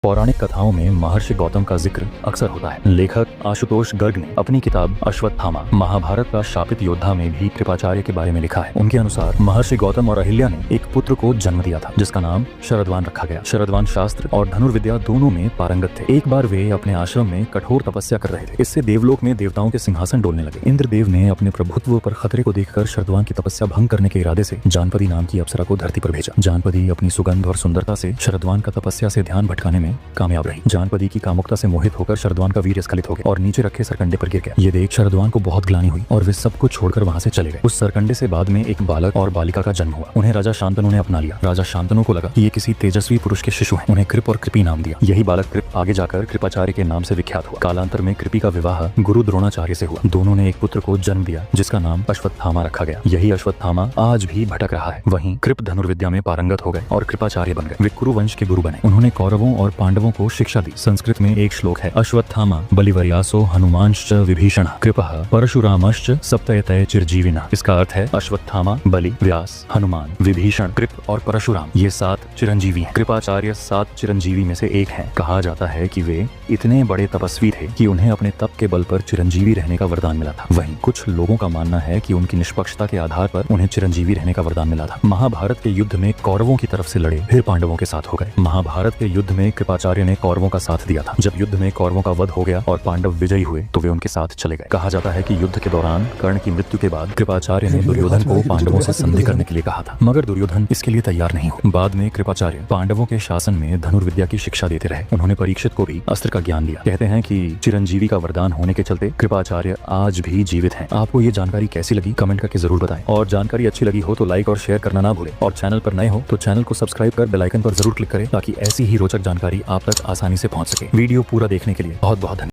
पौराणिक कथाओं में महर्षि गौतम का जिक्र अक्सर होता है। लेखक आशुतोष गर्ग ने अपनी किताब अश्वत्थामा महाभारत का शापित योद्धा में भी कृपाचार्य के बारे में लिखा है। उनके अनुसार महर्षि गौतम और अहिल्या ने एक पुत्र को जन्म दिया था जिसका नाम शरदवान रखा गया। शरदवान शास्त्र और धनुर्विद्या दोनों में पारंगत थे। एक बार वे अपने आश्रम में कठोर तपस्या कर रहे थे। इससे देवलोक में देवताओं के सिंहासन डोलने लगे। इंद्रदेव ने अपने प्रभुत्व पर खतरे को देखकर शरदवान की तपस्या भंग करने के इरादे से जानपदी नाम की अप्सरा को धरती पर भेजा। जानपदी अपनी सुगंध और सुंदरता से शरदवान का तपस्या से ध्यान भटकाने में कामयाब रही। जानपदी की कामुकता से मोहित होकर शरदवान का वीर स्खलित हो गया और नीचे रखे सरकंडे पर गिर गया। ये देख शरदवान को बहुत ग्लानि हुई और वे सब कुछ छोड़कर वहां से चले गए। उस सरकंडे से बाद में एक बालक और बालिका का जन्म हुआ। उन्हें राजा शांतनु ने अपना लिया। राजा शांतनु को लगा कि ये किसी तेजस्वी पुरुष के शिशु हैं। उन्हें कृप और कृपी नाम दिया। यही बालक कृप आगे जाकर कृपाचार्य के नाम से विख्यात हुआ। कालांतर में कृपी का विवाह गुरु द्रोणाचार्य से हुआ। दोनों ने एक पुत्र को जन्म दिया जिसका नाम अश्वत्थामा रखा गया। यही अश्वत्थामा आज भी भटक रहा है। वहीं कृप धनुर्विद्या में पारंगत हो गए और कृपाचार्य बन गए। वे कुरु वंश के गुरु बने। उन्होंने कौरवों और पांडवों को शिक्षा दी। संस्कृत में एक श्लोक है, अश्वत्थामा बलिवर्यासो हनुमांश्च विभीषण कृपः परशुरामश्च सप्तयतय चिरजीविना। इसका अर्थ है अश्वत्थामा, बलि, व्यास, हनुमान, विभीषण, कृप और परशुराम ये 7 चिरंजीवी हैं। कृपाचार्य 7 चिरंजीवी में से एक हैं। कहा जाता है कि वे इतने बड़े तपस्वी थे कि उन्हें अपने तप के बल पर चिरंजीवी रहने का वरदान मिला था। वहीं कुछ लोगों का मानना है कि उनकी निष्पक्षता के आधार पर उन्हें चिरंजीवी रहने का वरदान मिला था। महाभारत के युद्ध में कौरवों की तरफ से लड़े, फिर पांडवों के साथ हो गए। महाभारत के युद्ध में कृपाचार्य ने कौरवों का साथ दिया था। जब युद्ध में कौरवों का वध हो गया और पांडव विजयी हुए तो वे उनके साथ चले गए। कहा जाता है कि युद्ध के दौरान कर्ण की मृत्यु के बाद कृपाचार्य ने दुर्योधन को पांडवों से संधि करने के लिए कहा था, मगर दुर्योधन इसके लिए तैयार नहीं हुआ। बाद में कृपाचार्य पांडवों के शासन में धनुर्विद्या की शिक्षा देते रहे। उन्होंने परीक्षित को भी अस्त्र का ज्ञान दिया। कहते हैं कि चिरंजीवी का वरदान होने के चलते कृपाचार्य आज भी जीवित हैं। आपको ये जानकारी कैसी लगी कमेंट करके जरूर बताएं और जानकारी अच्छी लगी हो तो लाइक और शेयर करना ना भूलें और चैनल पर नए हो तो चैनल को सब्सक्राइब कर बेल आइकन पर जरूर क्लिक करें ताकि ऐसी ही रोचक जानकारी आप तक आसानी से पहुंच सके। वीडियो पूरा देखने के लिए बहुत बहुत धन्यवाद।